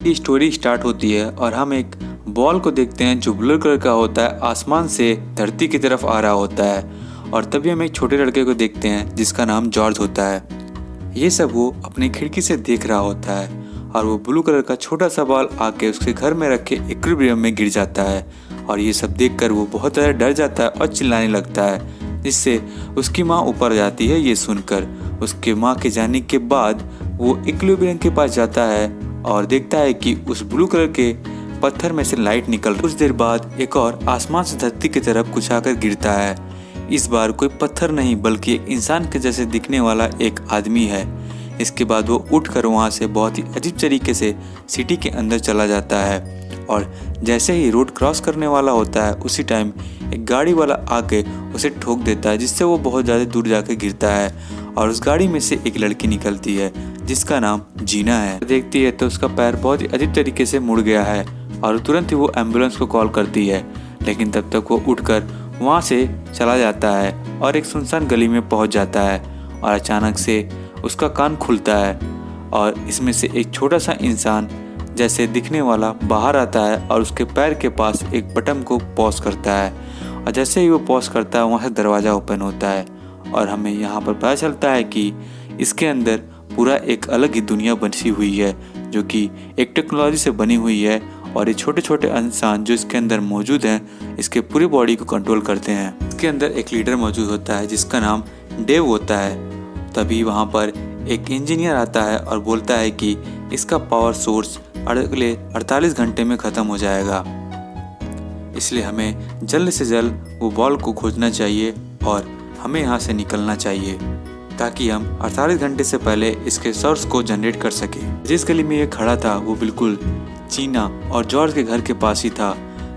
की story start होती है और हम एक बॉल को देखते हैं जो ब्लू कलर का होता है, आसमान से धरती की तरफ आ रहा होता है। और तभी हम एक छोटे लड़के को देखते हैं जिसका नाम जॉर्ज होता है। ये सब वो अपनी खिड़की से देख रहा होता है और वो ब्लू कलर का छोटा सा बॉल आके उसके घर में रखे एक्वेरियम में गिर जाता है। और ये सब देखकर वो बहुत ज़्यादा डर जाता है और चिल्लाने लगता है, जिससे उसकी माँ ऊपर जाती है। ये सुनकर उसके माँ के जाने के बाद वो एक्वेरियम के पास जाता है और देखता है कि उस ब्लू कलर के पत्थर में से लाइट निकल। कुछ देर बाद एक और आसमान से धरती की तरफ कुछ आकर गिरता है। इस बार कोई पत्थर नहीं बल्कि एक इंसान के जैसे दिखने वाला एक आदमी है। इसके बाद वो उठकर वहाँ से बहुत ही अजीब तरीके से सिटी के अंदर चला जाता है। और जैसे ही रोड क्रॉस करने वाला होता है उसी टाइम एक गाड़ी वाला आके उसे ठोक देता है, जिससे वो बहुत ज़्यादा दूर जाकर गिरता है। और उस गाड़ी में से एक लड़की निकलती है जिसका नाम जीना है। देखती है तो उसका पैर बहुत ही अजीब तरीके से मुड़ गया है और तुरंत ही वो एम्बुलेंस को कॉल करती है। लेकिन तब तक वो उठकर वहाँ से चला जाता है और एक सुनसान गली में पहुँच जाता है। और अचानक से उसका कान खुलता है और इसमें से एक छोटा सा इंसान जैसे दिखने वाला बाहर आता है और उसके पैर के पास एक बटन को पॉज करता है। और जैसे ही वो पॉज करता है वहाँ से दरवाज़ा ओपन होता है और हमें यहाँ पर पता चलता है कि इसके अंदर पूरा एक अलग ही दुनिया बसी हुई है जो कि एक टेक्नोलॉजी से बनी हुई है। और ये छोटे छोटे इंसान जो इसके अंदर मौजूद हैं इसके पूरी बॉडी को कंट्रोल करते हैं। इसके अंदर एक लीडर मौजूद होता है जिसका नाम डेव होता है। तभी वहाँ पर एक इंजीनियर आता है और बोलता है कि इसका पावर सोर्स अगले 48 घंटे में ख़त्म हो जाएगा, इसलिए हमें जल्द से जल्द वो बॉल को खोजना चाहिए और हमें यहाँ से निकलना चाहिए ताकि हम 48 घंटे से पहले इसके सोर्स को जनरेट कर सके। जिस गली में ये खड़ा था वो बिल्कुल जीना और जॉर्ज के घर के पास ही था।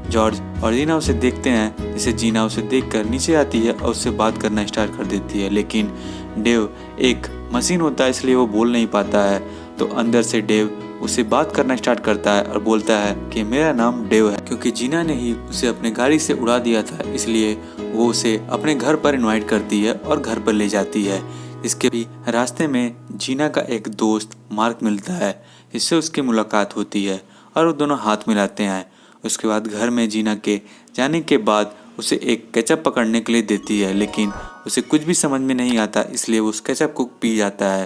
जॉर्ज और जीना उसे देखते हैं, जिसे जीना उसे देखकर नीचे आती है और उससे बात करना स्टार्ट कर देती है। लेकिन डेव एक मशीन होता है इसलिए वो बोल नहीं पाता है। तो अंदर से डेव उसे बात करना स्टार्ट करता है और बोलता है कि मेरा नाम डेव है। क्योंकि जीना ने ही उसे अपने गाड़ी से उड़ा दिया था इसलिए वो उसे अपने घर पर इनवाइट करती है और घर पर ले जाती है। इसके भी रास्ते में जीना का एक दोस्त मार्क मिलता है, जिससे उसकी मुलाकात होती है और वो दोनों हाथ मिलाते हैं। उसके बाद घर में जीना के जाने के बाद उसे एक केचप पकड़ने के लिए देती है, लेकिन उसे कुछ भी समझ में नहीं आता इसलिए वो उस केचप को पी जाता है।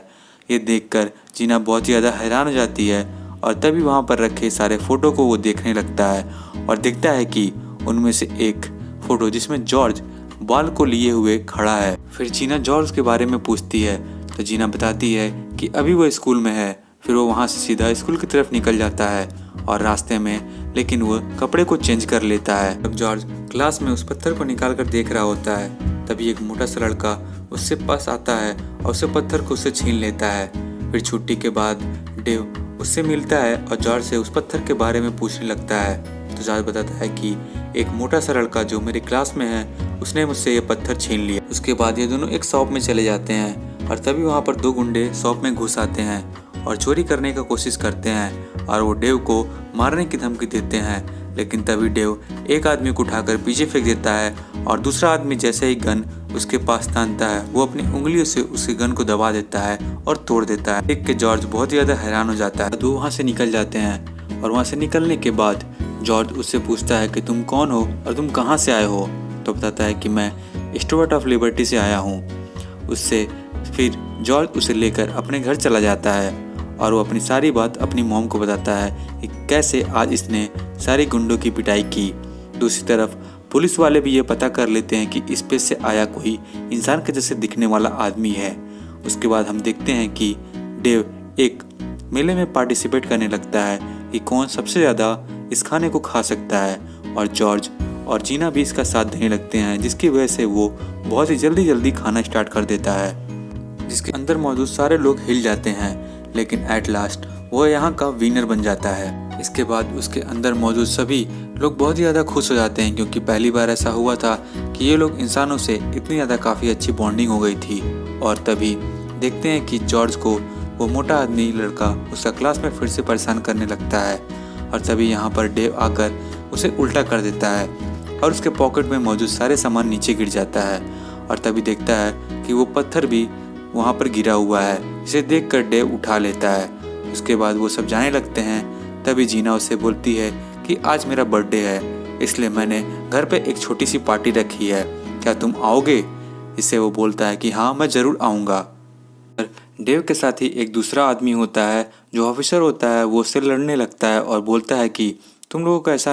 ये देखकर जीना बहुत ही ज़्यादा हैरान हो जाती है और तभी वहाँ पर रखे सारे फ़ोटो को वो देखने लगता है और देखता है कि उनमें से एक फ़ोटो जिसमें जॉर्ज बॉल को लिए हुए खड़ा है। फिर जीना जॉर्ज के बारे में पूछती है तो जीना बताती है कि अभी वो स्कूल में है। फिर वो वहाँ से सीधा स्कूल की तरफ निकल जाता है और रास्ते में लेकिन वो कपड़े को चेंज कर लेता है। जब जॉर्ज क्लास में उस पत्थर को निकाल कर देख रहा होता है तभी एक मोटा सा लड़का उससे पास आता है और उसे पत्थर को उससे छीन लेता है। फिर छुट्टी के बाद डेव उससे मिलता है और जॉर्ज से उस पत्थर के बारे में पूछने लगता है। तो जॉर्ज बताता है कि एक मोटा सा लड़का जो मेरे क्लास में है उसने मुझसे ये पत्थर छीन लिया। उसके बाद ये दोनों एक शॉप में चले जाते हैं और तभी वहाँ पर दो गुंडे शॉप में घुस आते हैं और चोरी करने का कोशिश करते हैं और वो डेव को मारने की धमकी देते हैं। लेकिन तभी डेव एक आदमी को उठाकर पीछे फेंक देता है और दूसरा आदमी जैसे ही गन उसके पास तानता है वो अपनी उंगलियों से उसके गन को दबा देता है और तोड़ देता है। देख के जॉर्ज बहुत ही ज़्यादा हैरान हो जाता है। तो वहाँ से निकल जाते हैं और वहाँ से निकलने के बाद जॉर्ज उससे पूछता है कि तुम कौन हो और तुम कहाँ से आए हो। तो बताता है कि मैं स्टुअर्ट ऑफ लिबर्टी से आया हूँ। उससे फिर जॉर्ज उसे लेकर अपने घर चला जाता है और वो अपनी सारी बात अपनी मॉम को बताता है कि कैसे आज इसने सारे गुंडों की पिटाई की। दूसरी तरफ पुलिस वाले भी ये पता कर लेते हैं कि स्पेस से आया कोई इंसान के जैसे दिखने वाला आदमी है। उसके बाद हम देखते हैं कि डेव एक मेले में पार्टिसिपेट करने लगता है कि कौन सबसे ज़्यादा इस खाने को खा सकता है। और जॉर्ज और जीना भी इसका साथ देने लगते हैं, जिसकी वजह से वो बहुत ही जल्दी खाना स्टार्ट कर देता है, जिसके अंदर मौजूद सारे लोग हिल जाते हैं। लेकिन एट लास्ट वो यहाँ का विनर बन जाता है। इसके बाद उसके अंदर मौजूद सभी लोग बहुत ही ज़्यादा खुश हो जाते हैं क्योंकि पहली बार ऐसा हुआ था कि ये लोग इंसानों से इतनी ज़्यादा काफ़ी अच्छी बॉन्डिंग हो गई थी। और तभी देखते हैं कि जॉर्ज को वो मोटा आदमी लड़का उसका क्लास में फिर से परेशान करने लगता है। और तभी यहाँ पर डेव आकर उसे उल्टा कर देता है और उसके पॉकेट में मौजूद सारे सामान नीचे गिर जाता है। और तभी देखता है कि वो पत्थर भी वहाँ पर गिरा हुआ है, जिसे देखकर डेव उठा लेता है। उसके बाद वो सब जाने लगते हैं तभी जीना उसे बोलती है कि आज मेरा बर्थडे है, इसलिए मैंने घर पे एक छोटी सी पार्टी रखी है, क्या तुम आओगे? इससे वो बोलता है कि हाँ मैं ज़रूर आऊँगा। डेव के साथ ही एक दूसरा आदमी होता है जो ऑफिसर होता है, वो उससे लड़ने लगता है और बोलता है कि तुम लोगों को ऐसा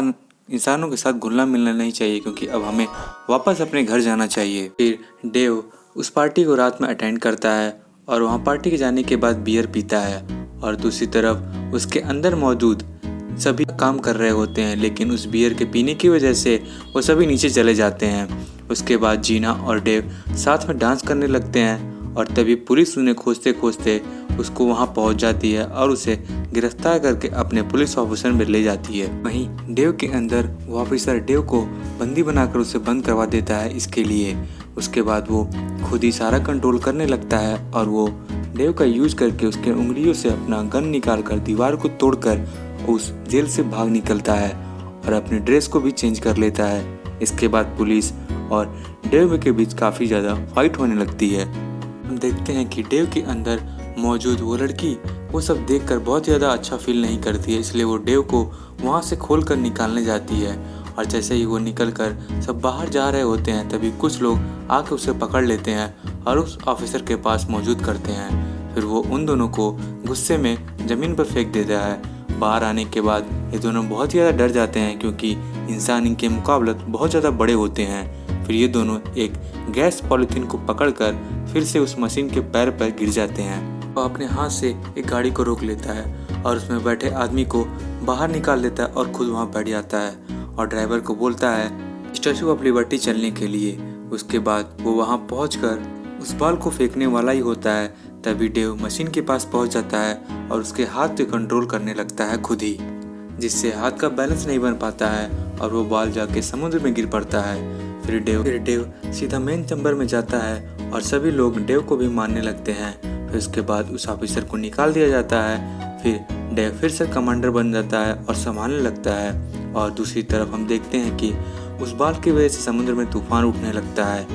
इंसानों के साथ घुलना मिलना नहीं चाहिए, क्योंकि अब हमें वापस अपने घर जाना चाहिए। फिर डेव उस पार्टी को रात में अटेंड करता है और वहाँ पार्टी के जाने के बाद बियर पीता है, और दूसरी तरफ उसके अंदर मौजूद सभी काम कर रहे होते हैं, लेकिन उस बियर के पीने की वजह से वो सभी नीचे चले जाते हैं। उसके बाद जीना और डेव साथ में डांस करने लगते हैं और तभी पुलिस उन्हें खोजते खोजते उसको वहां पहुंच जाती है और उसे गिरफ्तार करके अपने पुलिस ऑफिसर में ले जाती है। वहीं डेव के अंदर वो ऑफिसर डेव को बंदी बनाकर उसे बंद करवा देता है इसके लिए। उसके बाद वो खुद ही सारा कंट्रोल करने लगता है और वो डेव का यूज करके उसके उंगलियों से अपना गन निकाल कर दीवार को तोड़कर उस जेल से भाग निकलता है और अपनी ड्रेस को भी चेंज कर लेता है। इसके बाद पुलिस और डेव के बीच काफ़ी ज़्यादा फाइट होने लगती है। हम देखते हैं कि डेव के अंदर मौजूद वो लड़की वो सब देखकर बहुत ज़्यादा अच्छा फील नहीं करती है, इसलिए वो डेव को वहाँ से खोल कर निकालने जाती है। और जैसे ही वो निकल कर सब बाहर जा रहे होते हैं, तभी कुछ लोग आके उसे पकड़ लेते हैं और उस ऑफिसर के पास मौजूद करते हैं। फिर वो उन दोनों को गुस्से में ज़मीन पर फेंक देता है। बाहर आने के बाद ये दोनों बहुत ही ज़्यादा डर जाते हैं, क्योंकि इंसान इनके मुकाबले बहुत ज़्यादा बड़े होते हैं। फिर ये दोनों एक गैस पॉलीथीन को पकड़कर फिर से उस मशीन के पैर पर गिर जाते हैं। वो अपने हाथ से एक गाड़ी को रोक लेता है और उसमें बैठे आदमी को बाहर निकाल देता है और खुद वहाँ बैठ जाता है और ड्राइवर को बोलता है स्टैचू ऑफ लिबर्टी चलने के लिए। उसके बाद वो वहाँ पहुँचकर उस बॉल को फेंकने वाला ही होता है, तभी डेव मशीन के पास पहुँच जाता है और उसके हाथ पे कंट्रोल करने लगता है खुद ही, जिससे हाथ का बैलेंस नहीं बन पाता है और वो बॉल जाके समुद्र में गिर पड़ता है। फिर डेव सीधा मेन चैम्बर में जाता है और सभी लोग डेव को भी मारने लगते हैं। फिर उसके बाद उस ऑफिसर को निकाल दिया जाता है। फिर डेव फिर से कमांडर बन जाता है और संभालने लगता है। और दूसरी तरफ हम देखते हैं कि उस बॉल की वजह से समुद्र में तूफान उठने लगता है,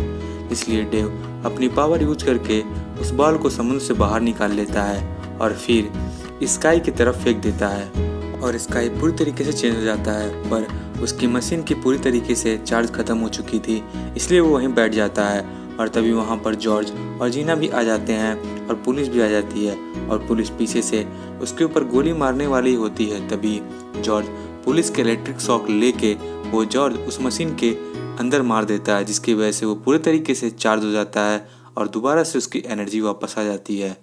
इसलिए डेव अपनी पावर यूज करके उस बॉल को समुद्र से बाहर निकाल लेता है और फिर स्काई की तरफ फेंक देता है और स्काई पूरी तरीके से चेंज हो जाता है। पर उसकी मशीन की पूरी तरीके से चार्ज खत्म हो चुकी थी, इसलिए वो वहीं बैठ जाता है। और तभी वहाँ पर जॉर्ज और जीना भी आ जाते हैं और पुलिस भी आ जाती है और पुलिस पीछे से उसके ऊपर गोली मारने वाली होती है। तभी जॉर्ज पुलिस के इलेक्ट्रिक शॉक लेके वो जॉर्ज उस मशीन के अंदर मार देता है, जिसकी वजह से वो पूरे तरीके से चार्ज हो जाता है और दोबारा से उसकी एनर्जी वापस आ जाती है।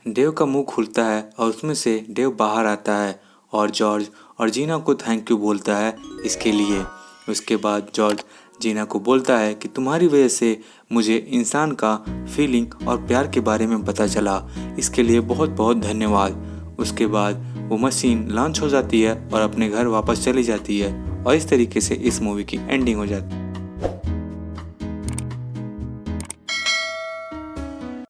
डेव का मुंह खुलता है और उसमें से डेव बाहर आता है और जॉर्ज और जीना को थैंक यू बोलता है इसके लिए। उसके बाद जॉर्ज जीना को बोलता है कि तुम्हारी वजह से मुझे इंसान का फीलिंग और प्यार के बारे में पता चला, इसके लिए बहुत बहुत धन्यवाद। उसके बाद वो मशीन लॉन्च हो जाती है और अपने घर वापस चली जाती है और इस तरीके से इस मूवी की एंडिंग हो जाती है।